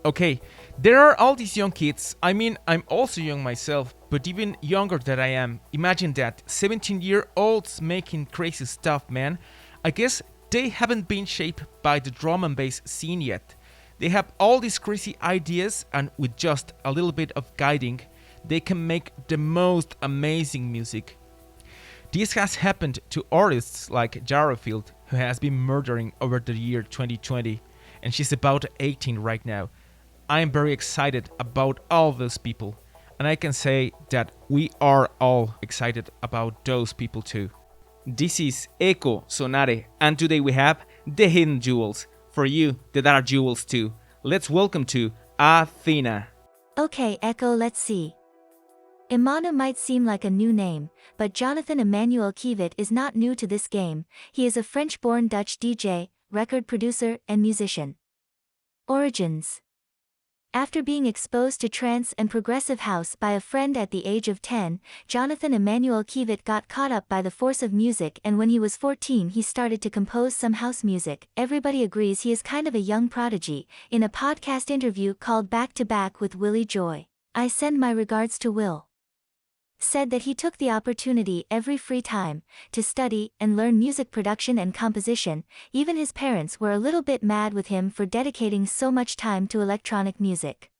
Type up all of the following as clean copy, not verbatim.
Okay, there are all these young kids. I mean, I'm also young myself, but even younger than I am. Imagine that, 17-year-olds making crazy stuff, man. I guess they haven't been shaped by the drum and bass scene yet. They have all these crazy ideas, and with just a little bit of guiding, they can make the most amazing music. This has happened to artists like Gyrofield, who has been murdering over the year 2020, and she's about 18 right now. I am very excited about all those people, and I can say that we are all excited about those people too. This is Ecosonare, and today we have the hidden jewels, for you that are jewels too. Let's welcome to Athena. Okay, Echo, let's see. Imanu might seem like a new name, but Jonathan Emmanuel Kievit is not new to this game. He is a French-born Dutch DJ, record producer, and musician. Origins. After being exposed to trance and progressive house by a friend at the age of 10, Jonathan Emmanuel Kievit got caught up by the force of music, and when he was 14 he started to compose some house music. Everybody agrees he is kind of a young prodigy. In a podcast interview called Back to Back with Willie Joy, I send my regards to Will, said that he took the opportunity every free time to study and learn music production and composition. Even his parents were a little bit mad with him for dedicating so much time to electronic music.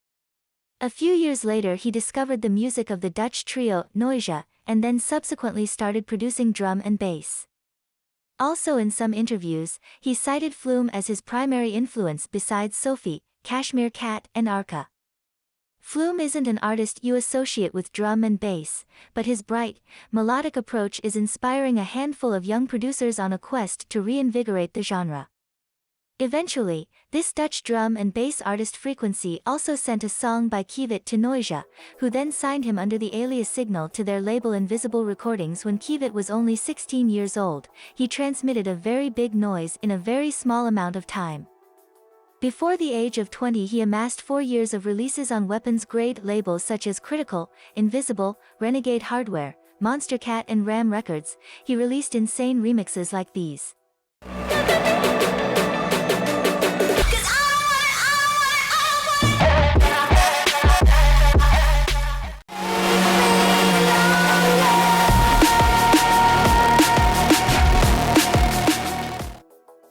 A few years later he discovered the music of the Dutch trio Noisia, and then subsequently started producing drum and bass. Also in some interviews, he cited Flume as his primary influence besides Sophie, Kashmir Cat and Arca. Flume isn't an artist you associate with drum and bass, but his bright, melodic approach is inspiring a handful of young producers on a quest to reinvigorate the genre. Eventually, this Dutch drum and bass artist Freakin also sent a song by Kievit to Noisia, who then signed him under the alias Signal to their label Invisible Recordings. When Kievit was only 16 years old, he transmitted a very big noise in a very small amount of time. Before the age of 20 he amassed 4 years of releases on weapons-grade labels such as Critical, Invisible, Renegade Hardware, Monstercat and Ram Records. He released insane remixes like these.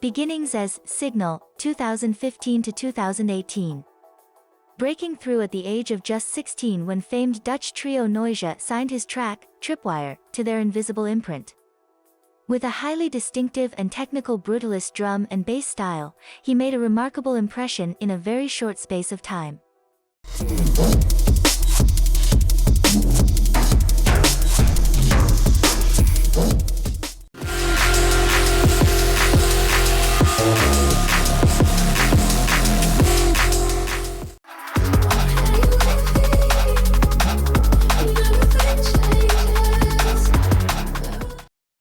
Beginnings as Signal, 2015 to 2018. Breaking through at the age of just 16 when famed Dutch trio Noisia signed his track, Tripwire, to their Invisible imprint. With a highly distinctive and technical brutalist drum and bass style, he made a remarkable impression in a very short space of time.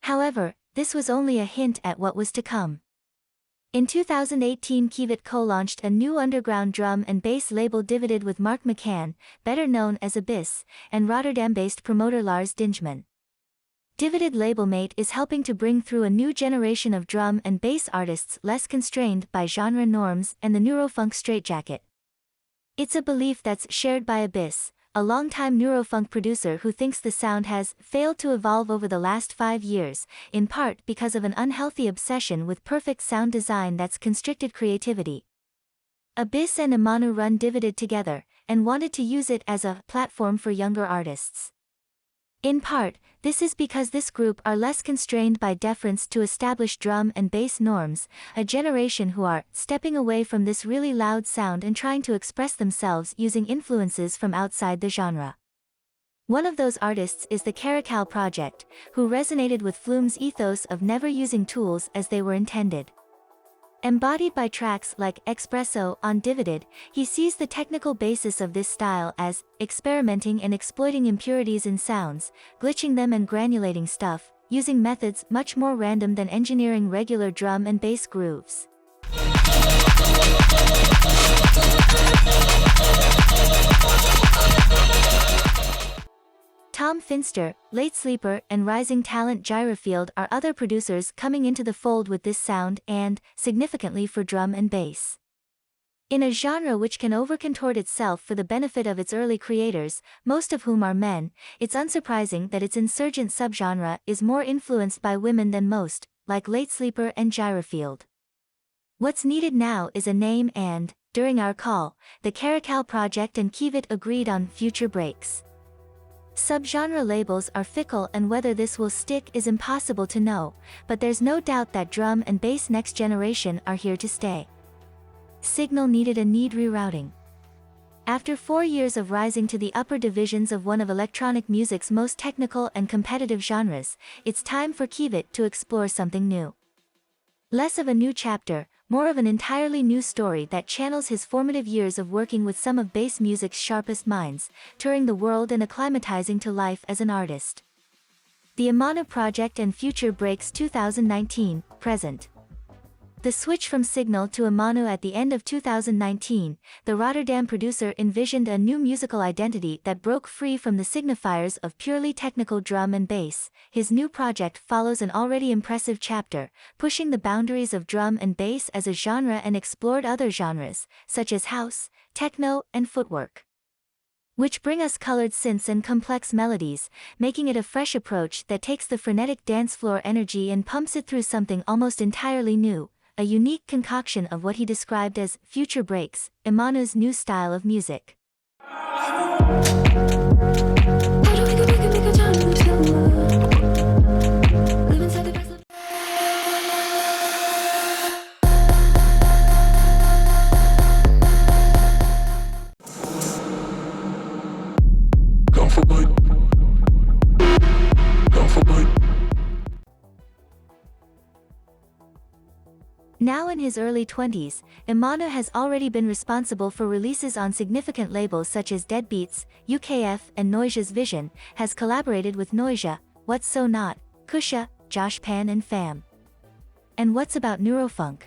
However, this was only a hint at what was to come. In 2018 Kievit co-launched a new underground drum and bass label DIVIDID with Mark McCann, better known as Abis, and Rotterdam-based promoter Lars Dingeman. DIVIDID labelmate is helping to bring through a new generation of drum and bass artists less constrained by genre norms and the neurofunk straitjacket. It's a belief that's shared by Abis, a longtime neurofunk producer who thinks the sound has failed to evolve over the last 5 years, in part because of an unhealthy obsession with perfect sound design that's constricted creativity. Abis and Imanu run DIVIDID together, and wanted to use it as a platform for younger artists. In part, this is because this group are less constrained by deference to established drum and bass norms, a generation who are stepping away from this really loud sound and trying to express themselves using influences from outside the genre. One of those artists is the Caracal project, who resonated with Flume's ethos of never using tools as they were intended. Embodied by tracks like Espresso on DIVIDID, he sees the technical basis of this style as experimenting and exploiting impurities in sounds, glitching them and granulating stuff, using methods much more random than engineering regular drum and bass grooves. Tom Finster, late sleeper and rising talent Gyrofield are other producers coming into the fold with this sound and, significantly for drum and bass. In a genre which can overcontort itself for the benefit of its early creators, most of whom are men, it's unsurprising that its insurgent subgenre is more influenced by women than most, like Late Sleeper and Gyrofield. What's needed now is a name and, during our call, the Caracal project and Kievit agreed on Futurebreaks. Subgenre labels are fickle and whether this will stick is impossible to know, but there's no doubt that drum and bass next generation are here to stay. Signal needed a need rerouting. After 4 years of rising to the upper divisions of one of electronic music's most technical and competitive genres, it's time for Kievit to explore something new. Less of a new chapter, more of an entirely new story that channels his formative years of working with some of bass music's sharpest minds, touring the world and acclimatizing to life as an artist. The Imanu Project and Futurebreaks 2019, present. The switch from Signal to Imanu at the end of 2019, the Rotterdam producer envisioned a new musical identity that broke free from the signifiers of purely technical drum and bass. His new project follows an already impressive chapter, pushing the boundaries of drum and bass as a genre and explored other genres, such as house, techno, and footwork, which bring us colored synths and complex melodies, making it a fresh approach that takes the frenetic dance floor energy and pumps it through something almost entirely new. A unique concoction of what he described as Futurebreaks, Imanu's new style of music. Now in his early 20s, Imanu has already been responsible for releases on significant labels such as Deadbeats, UKF and Noisia's Vision, has collaborated with Noisia, What's So Not, Kusha, joshpan and Fam. And what's about Neurofunk?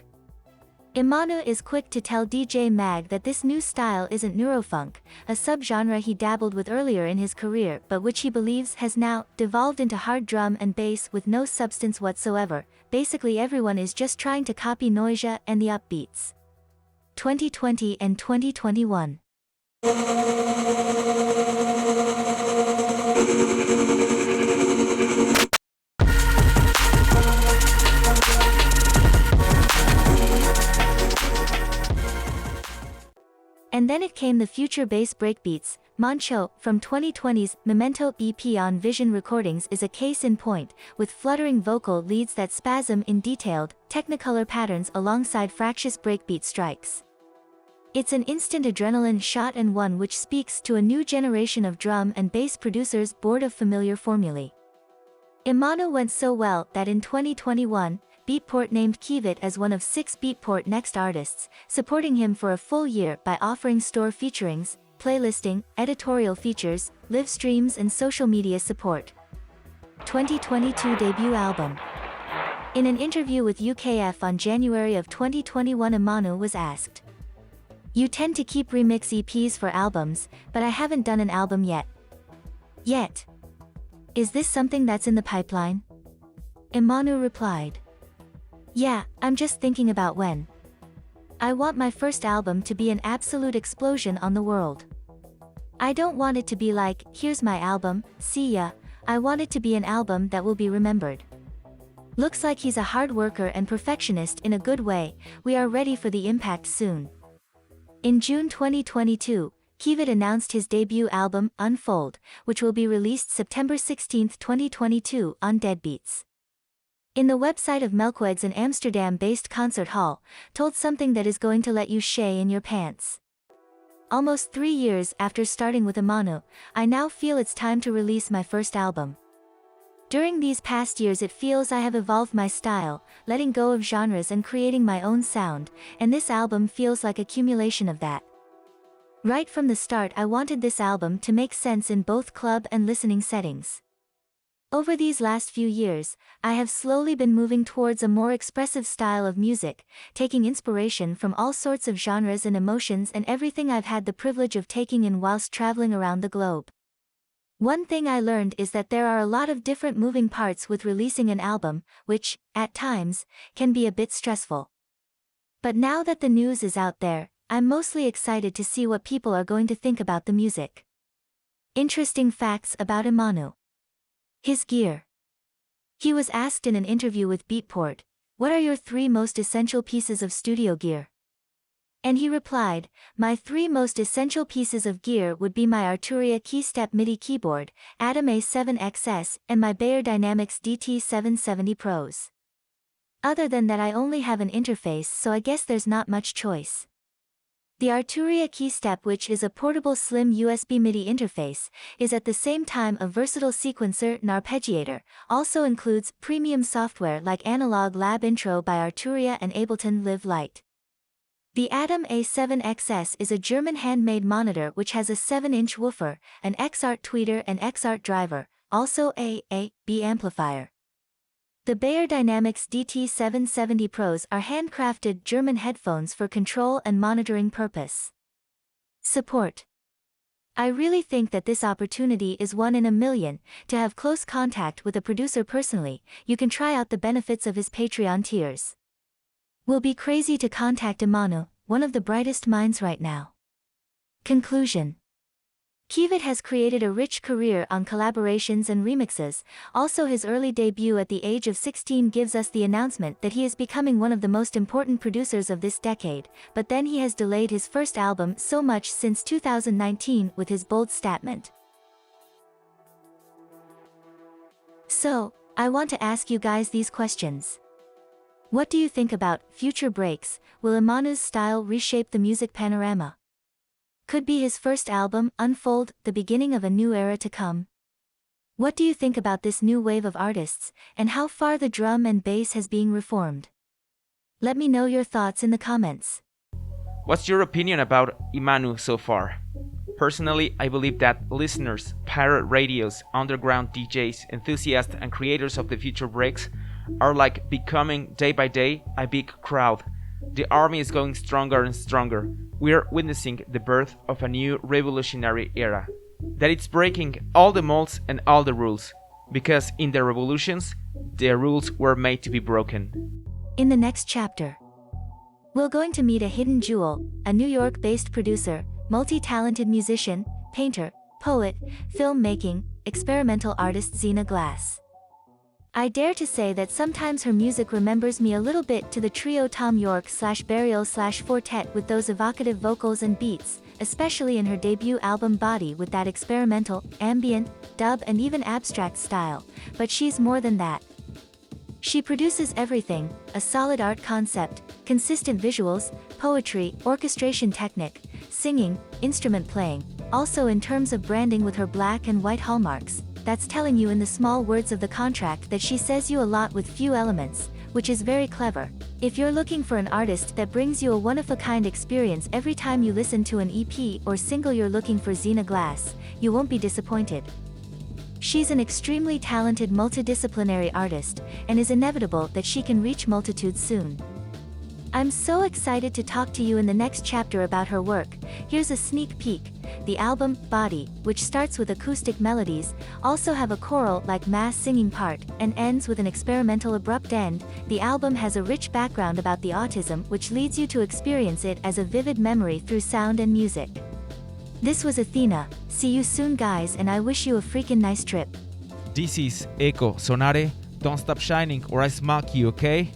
Imanu is quick to tell DJ Mag that this new style isn't Neurofunk, a subgenre he dabbled with earlier in his career but which he believes has now devolved into hard drum and bass with no substance whatsoever. Basically everyone is just trying to copy Noisia and the upbeats. 2020 and 2021. And then it came the future bass breakbeats. Moncho, from 2020's Memento EP on Vision Recordings is a case in point, with fluttering vocal leads that spasm in detailed, technicolor patterns alongside fractious breakbeat strikes. It's an instant adrenaline shot and one which speaks to a new generation of drum and bass producers bored of familiar formulae. Imanu went so well that in 2021, Beatport named Kievit as one of 6 Beatport Next artists, supporting him for a full year by offering store featurings, playlisting, editorial features, live streams and social media support. 2022 debut album. In an interview with UKF on January of 2021, Imanu was asked, "You tend to keep remix EPs for albums, but I haven't done an album yet. Is this something that's in the pipeline?" Imanu replied, "Yeah, I'm just thinking about when. I want my first album to be an absolute explosion on the world. I don't want it to be like, here's my album, see ya. I want it to be an album that will be remembered." Looks like he's a hard worker and perfectionist in a good way. We are ready for the impact soon. In June 2022, Kievit announced his debut album, Unfold, which will be released September 16, 2022, on Deadbeats. In the website of Melkweg's, an Amsterdam-based concert hall, told something that is going to let you shay in your pants. "Almost 3 years after starting with Imanu, I now feel it's time to release my first album. During these past years it feels I have evolved my style, letting go of genres and creating my own sound, and this album feels like accumulation of that. Right from the start I wanted this album to make sense in both club and listening settings. Over these last few years, I have slowly been moving towards a more expressive style of music, taking inspiration from all sorts of genres and emotions and everything I've had the privilege of taking in whilst traveling around the globe. One thing I learned is that there are a lot of different moving parts with releasing an album, which, at times, can be a bit stressful. But now that the news is out there, I'm mostly excited to see what people are going to think about the music. Interesting facts about Imanu. His gear. He was asked in an interview with Beatport, "What are your 3 most essential pieces of studio gear?" And he replied, "My 3 most essential pieces of gear would be my Arturia Keystep MIDI keyboard, Atom A7XS, and my Beyerdynamics DT770 Pros. Other than that I only have an interface, so I guess there's not much choice." The Arturia Keystep, which is a portable slim USB MIDI interface, is at the same time a versatile sequencer and arpeggiator, also includes premium software like Analog Lab Intro by Arturia and Ableton Live Lite. The Atom A7XS is a German handmade monitor which has a 7-inch woofer, an Xart tweeter and Xart driver, also a B amplifier. The Beyerdynamics DT770 Pros are handcrafted German headphones for control and monitoring purpose. Support. I really think that this opportunity is 1 in a million, to have close contact with a producer personally. You can try out the benefits of his Patreon tiers. Will be crazy to contact Imanu, one of the brightest minds right now. Conclusion. Kievit has created a rich career on collaborations and remixes. Also, his early debut at the age of 16 gives us the announcement that he is becoming one of the most important producers of this decade, but then he has delayed his first album so much since 2019 with his bold statement. So, I want to ask you guys these questions. What do you think about Futurebreaks? Will Imanu's style reshape the music panorama? Could be his first album, unfold the beginning of a new era to come? What do you think about this new wave of artists, and how far the drum and bass has been reformed? Let me know your thoughts in the comments. What's your opinion about Imanu so far? Personally, I believe that listeners, pirate radios, underground DJs, enthusiasts and creators of the Futurebreaks are like becoming day by day a big crowd. The army is going stronger and stronger. We are witnessing the birth of a new revolutionary era. That it's breaking all the molds and all the rules. Because in the revolutions, the rules were made to be broken. In the next chapter, we're going to meet a hidden jewel, a New York-based producer, multi-talented musician, painter, poet, filmmaking, experimental artist Xenaglas. I dare to say that sometimes her music remembers me a little bit to the trio Tom York/Burial/Fortet with those evocative vocals and beats, especially in her debut album Body with that experimental, ambient, dub and even abstract style, but she's more than that. She produces everything, a solid art concept, consistent visuals, poetry, orchestration technique, singing, instrument playing, also in terms of branding with her black and white hallmarks. That's telling you in the small words of the contract that she says you a lot with few elements, which is very clever. If you're looking for an artist that brings you a one-of-a-kind experience every time you listen to an EP or single, you're looking for Xenaglas, you won't be disappointed. She's an extremely talented multidisciplinary artist, and is inevitable that she can reach multitudes soon. I'm so excited to talk to you in the next chapter about her work. Here's a sneak peek. The album, Body, which starts with acoustic melodies, also have a choral-like mass singing part, and ends with an experimental abrupt end. The album has a rich background about the autism, which leads you to experience it as a vivid memory through sound and music. This was Athena. See you soon guys, and I wish you a freaking nice trip. This is ecosonare. Don't stop shining or I smack you, okay?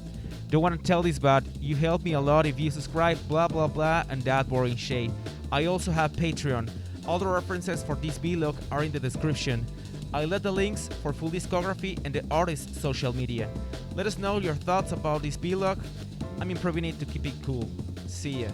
Don't want to tell this, but you help me a lot if you subscribe, blah blah blah and that boring shit. I also have Patreon. All the references for this vlog are in the description. I left the links for full discography and the artist's social media. Let us know your thoughts about this vlog. I'm improving it to keep it cool. See ya.